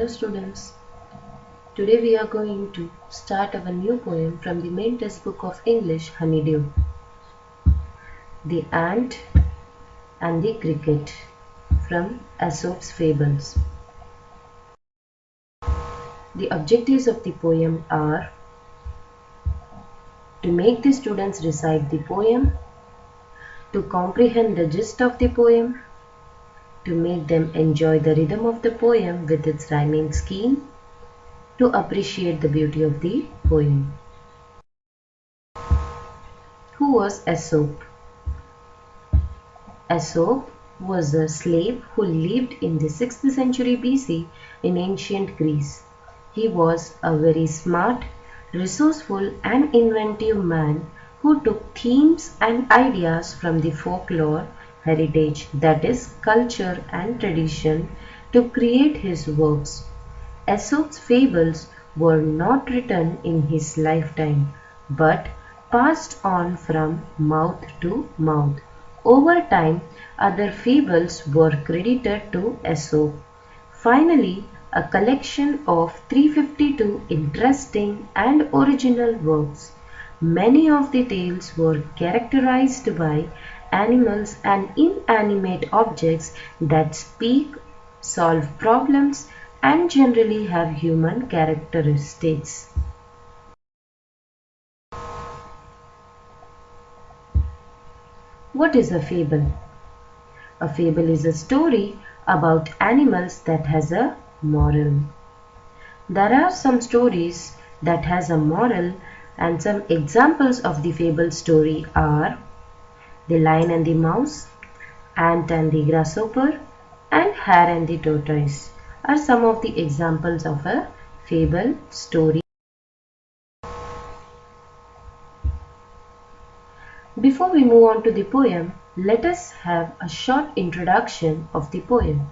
Hello students, today we are going to start our new poem from the main textbook of English, Honeydew. The Ant and the Cricket from Aesop's Fables. The objectives of the poem are to make the students recite the poem, to comprehend the gist of the poem, to make them enjoy the rhythm of the poem with its rhyming scheme, to appreciate the beauty of the poem. Who was Aesop? Aesop was a slave who lived in the 6th century BC in ancient Greece. He was a very smart, resourceful and inventive man who took themes and ideas from the folklore heritage, that is, culture and tradition, to create his works. Aesop's fables were not written in his lifetime, but passed on from mouth to mouth. Over time, other fables were credited to Aesop. Finally, a collection of 352 interesting and original works. Many of the tales were characterized by animals and inanimate objects that speak, solve problems, and generally have human characteristics. What is a fable? A fable is a story about animals that has a moral. There are some stories that has a moral, and some examples of the fable story are The Lion and the Mouse, Ant and the Grasshopper, and Hare and the Tortoise are some of the examples of a fable story. Before we move on to the poem, let us have a short introduction of the poem.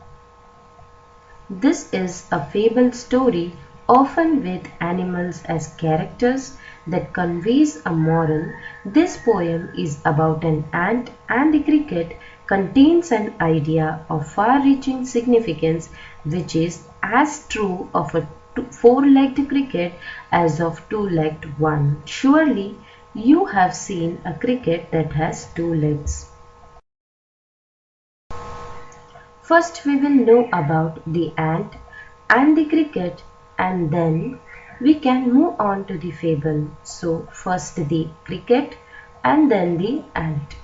This is a fable story, often with animals as characters, that conveys a moral. This poem is about an ant, and the cricket contains an idea of far-reaching significance which is as true of a four-legged cricket as of two-legged one. Surely you have seen a cricket that has two legs. First we will know about the ant and the cricket, and then we can move on to the fable. So first the cricket and then the ant.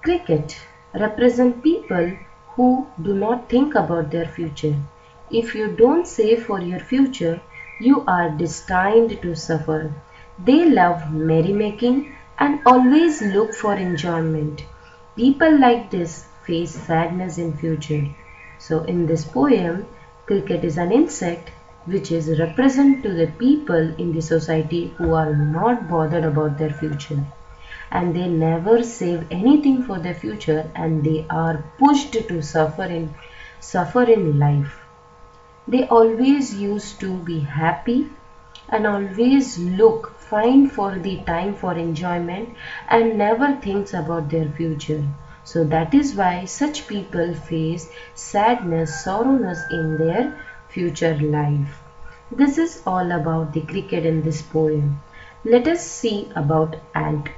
Cricket represent people who do not think about their future. If you don't save for your future, you are destined to suffer. They love merrymaking and always look for enjoyment. People like this face sadness in future. So in this poem, cricket is an insect which is represent to the people in the society who are not bothered about their future, and they never save anything for their future, and they are pushed to suffer in life. They always used to be happy and always find for the time for enjoyment and never thinks about their future. So that is why such people face sadness, sorrowness in their future life. This is all about the cricket in this poem. Let us see about ant.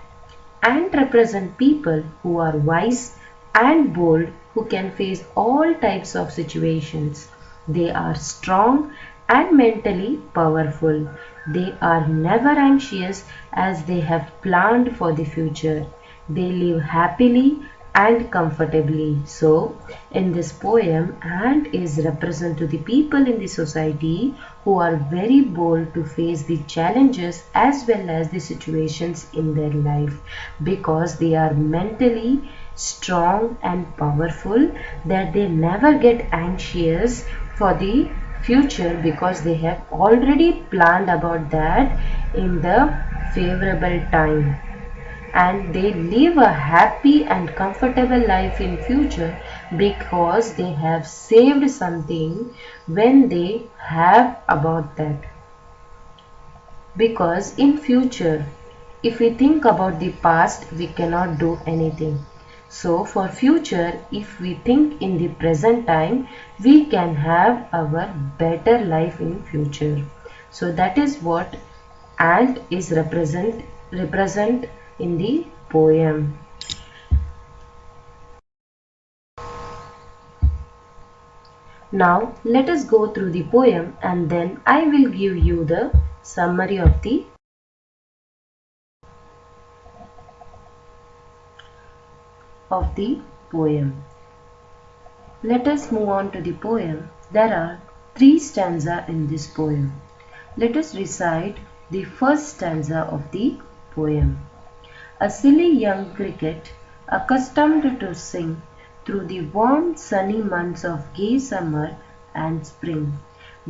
Ant represent people who are wise and bold, who can face all types of situations. They are strong and mentally powerful. They are never anxious as they have planned for the future. They live happily and comfortably. So, in this poem, ant is represent to the people in the society who are very bold to face the challenges as well as the situations in their life, because they are mentally strong and powerful, that they never get anxious for the future because they have already planned about that in the favorable time, and they live a happy and comfortable life in future because they have saved something when they have about that. Because in future, if we think about the past, we cannot do anything. So for future, if we think in the present time, we can have our better life in future. So that is what ant is represent in the poem. Now let us go through the poem and then I will give you the summary of the poem. Let us move on to the poem. There are 3 stanzas in this poem. Let us recite the first stanza of the poem. A silly young cricket, accustomed to sing through the warm sunny months of gay summer and spring,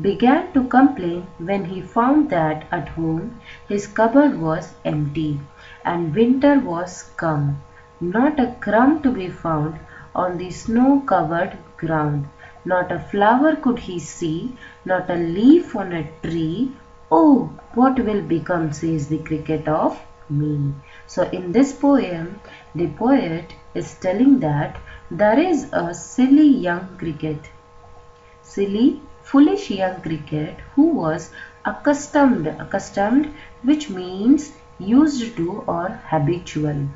began to complain when he found that at home his cupboard was empty and winter was come, not a crumb to be found on the snow-covered ground. Not a flower could he see, not a leaf on a tree. Oh, what will become, says the cricket, of me? So in this poem, the poet is telling that there is a silly young cricket, silly, foolish young cricket who was accustomed, which means used to or habitual,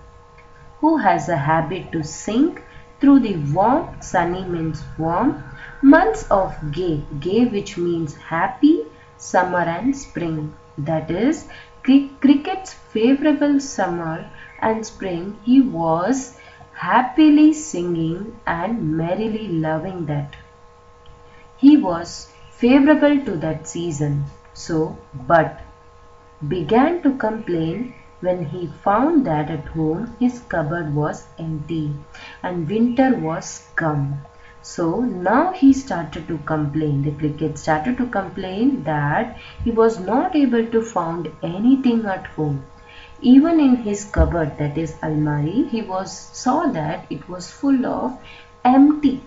who has a habit to sing through the warm, sunny means warm, months of gay which means happy, summer and spring. That is, cricket's favorable summer and spring, he was happily singing and merrily loving that. He was favorable to that season. So, but began to complain when he found that at home his cupboard was empty and winter was come. So now he started to complain. The cricket started to complain that he was not able to find anything at home. Even in his cupboard, that is almari, he saw that it was full of empty,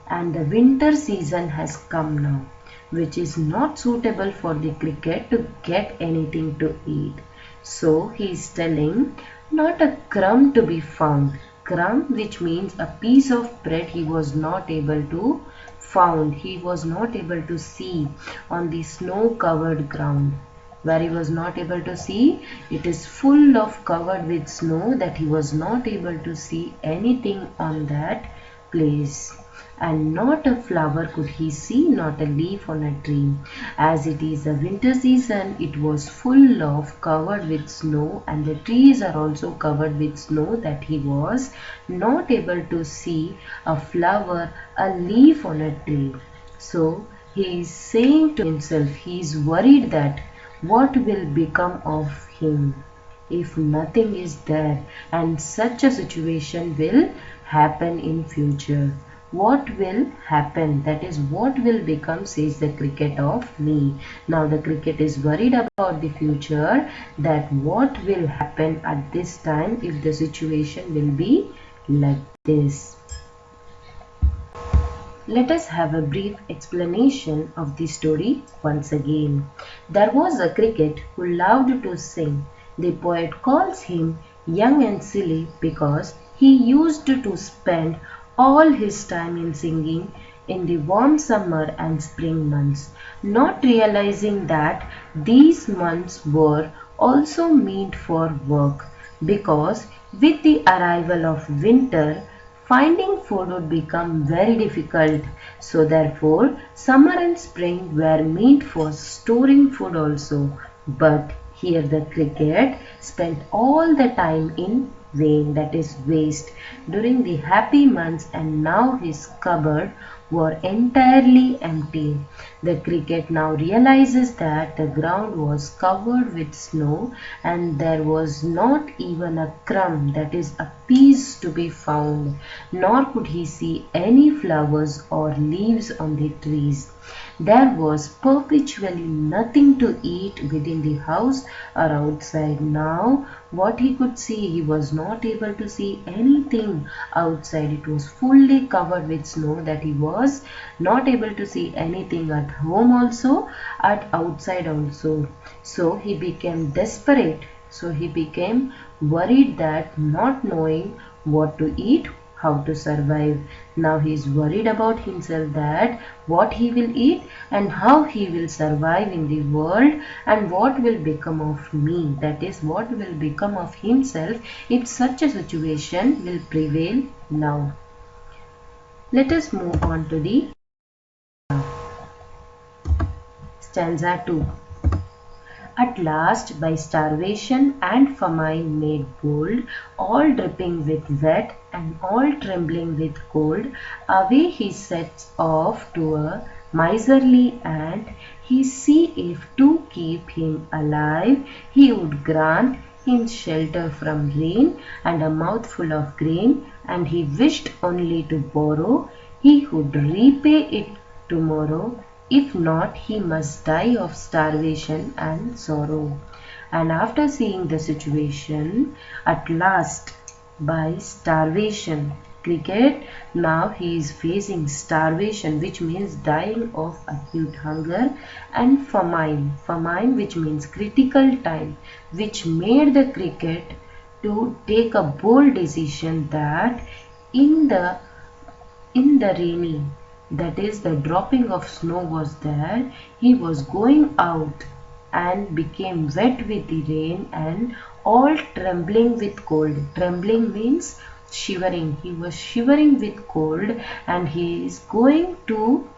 and the winter season has come now, which is not suitable for the cricket to get anything to eat. So he is telling, not a crumb to be found. Crumb, which means a piece of bread, he was not able to found. He was not able to see on the snow-covered ground. Where he was not able to see, it is full of covered with snow, that he was not able to see anything on that place. And not a flower could he see, not a leaf on a tree. As it is a winter season, it was full of covered with snow, and the trees are also covered with snow, that he was not able to see a flower, a leaf on a tree. So he is saying to himself, he is worried that what will become of him if nothing is there, and such a situation will happen in future. What will happen? That is, what will become, says the cricket, of me. Now the cricket is worried about the future, that what will happen at this time if the situation will be like this. Let us have a brief explanation of the story once again. There was a cricket who loved to sing. The poet calls him young and silly because he used to spend all his time in singing in the warm summer and spring months, not realizing that these months were also meant for work, because with the arrival of winter, finding food would become very difficult. So therefore, summer and spring were meant for storing food also. But here the cricket spent all the time in vain, that is waste, during the happy months, and now his cupboard were entirely empty. The cricket now realizes that the ground was covered with snow and there was not even a crumb, that is a piece, to be found, nor could he see any flowers or leaves on the trees. There was perpetually nothing to eat within the house or outside. Now, what he could see, he was not able to see anything outside. It was fully covered with snow, that he was not able to see anything at home also, at outside also. So he became desperate. So he became worried, that not knowing what to eat, how to survive. Now he is worried about himself, that what he will eat and how he will survive in the world, and what will become of me, that is what will become of himself if such a situation will prevail now. Let us move on to the stanza 2. At last, by starvation and famine made bold, all dripping with wet and all trembling with cold, away he sets off to a miserly ant. He see if to keep him alive he would grant him shelter from rain and a mouthful of grain, and he wished only to borrow. He would repay it tomorrow. If not, he must die of starvation and sorrow. And after seeing the situation, at last, by starvation, cricket, now he is facing starvation, which means dying of acute hunger, and famine which means critical time, which made the cricket to take a bold decision that in the rainy, that is the dropping of snow was there, he was going out and became wet with the rain and all trembling with cold. Trembling means shivering. He was shivering with cold, and he is going to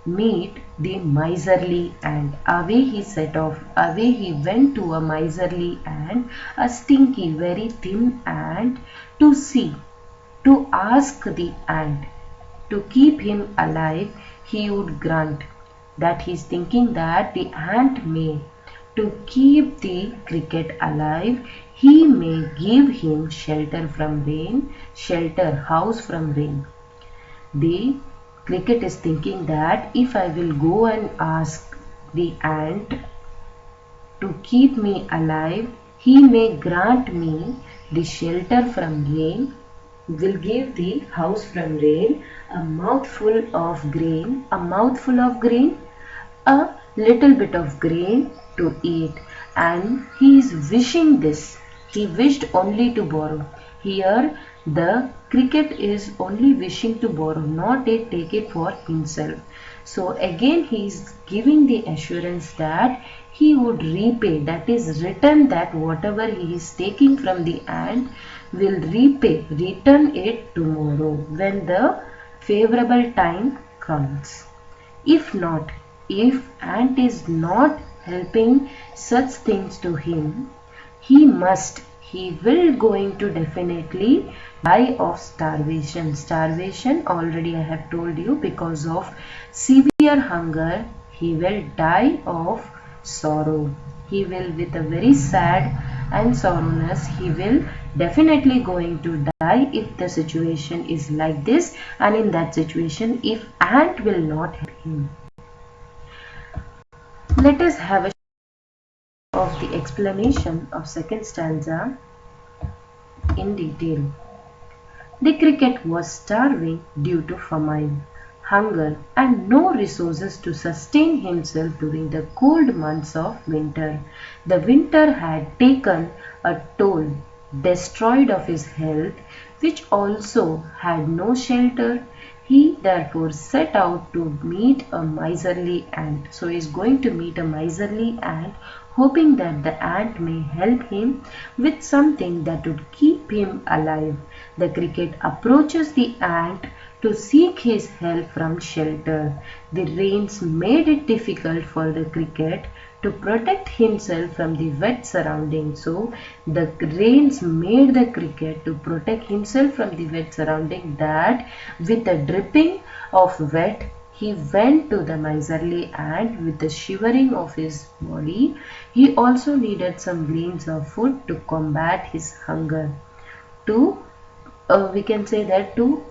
meet the miserly ant. Away he set off. Away he went to a miserly ant, a stinky, very thin ant, to see, to ask the ant to keep him alive. He would grant. That he is thinking that the ant may, to keep the cricket alive, he may give him shelter from rain, shelter, house from rain. The cricket is thinking that if I will go and ask the ant to keep me alive, he may grant me the shelter from rain, will give the house from rain, a mouthful of grain, a little bit of grain to eat. And he is wishing this. He wished only to borrow. Here the cricket is only wishing to borrow, not take it for himself. So again he is giving the assurance that he would repay, that is return, that whatever he is taking from the ant will repay, return it tomorrow when the favorable time comes. If not, if ant is not helping such things to him, he will going to definitely die of starvation. Starvation, already I have told you, because of severe hunger, he will die of sorrow. He will, with a very sad and sorrowness, he will definitely going to die if the situation is like this, and in that situation if ant will not help him. Let us have a of the explanation of second stanza in detail. The cricket was starving due to famine, hunger, and no resources to sustain himself during the cold months of winter. The winter had taken a toll, destroyed of his health, which also had no shelter. He therefore set out to meet a miserly ant. So he is going to meet a miserly ant, hoping that the ant may help him with something that would keep him alive. The cricket approaches the ant to seek his help from shelter. The rains made it difficult for the cricket to protect himself from the wet surroundings. So the rains made the cricket to protect himself from the wet surrounding, that with the dripping of wet he went to the miserly ant with the shivering of his body. He also needed some grains of food to combat his hunger. We can say that to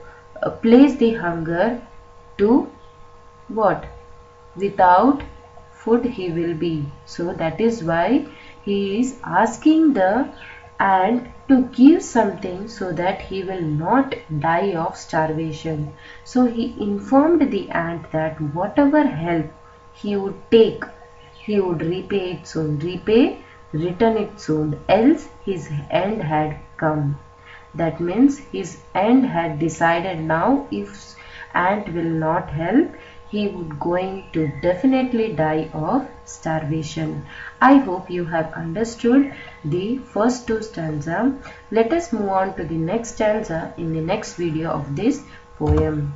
place the hunger to what? Without food he will be. So that is why he is asking the ant to give something so that he will not die of starvation. So he informed the ant that whatever help he would take, he would repay it soon. Return it soon, else his end had come. That means his ant had decided now if ant will not help, he would going to definitely die of starvation. I hope you have understood the first two stanza. Let us move on to the next stanza in the next video of this poem.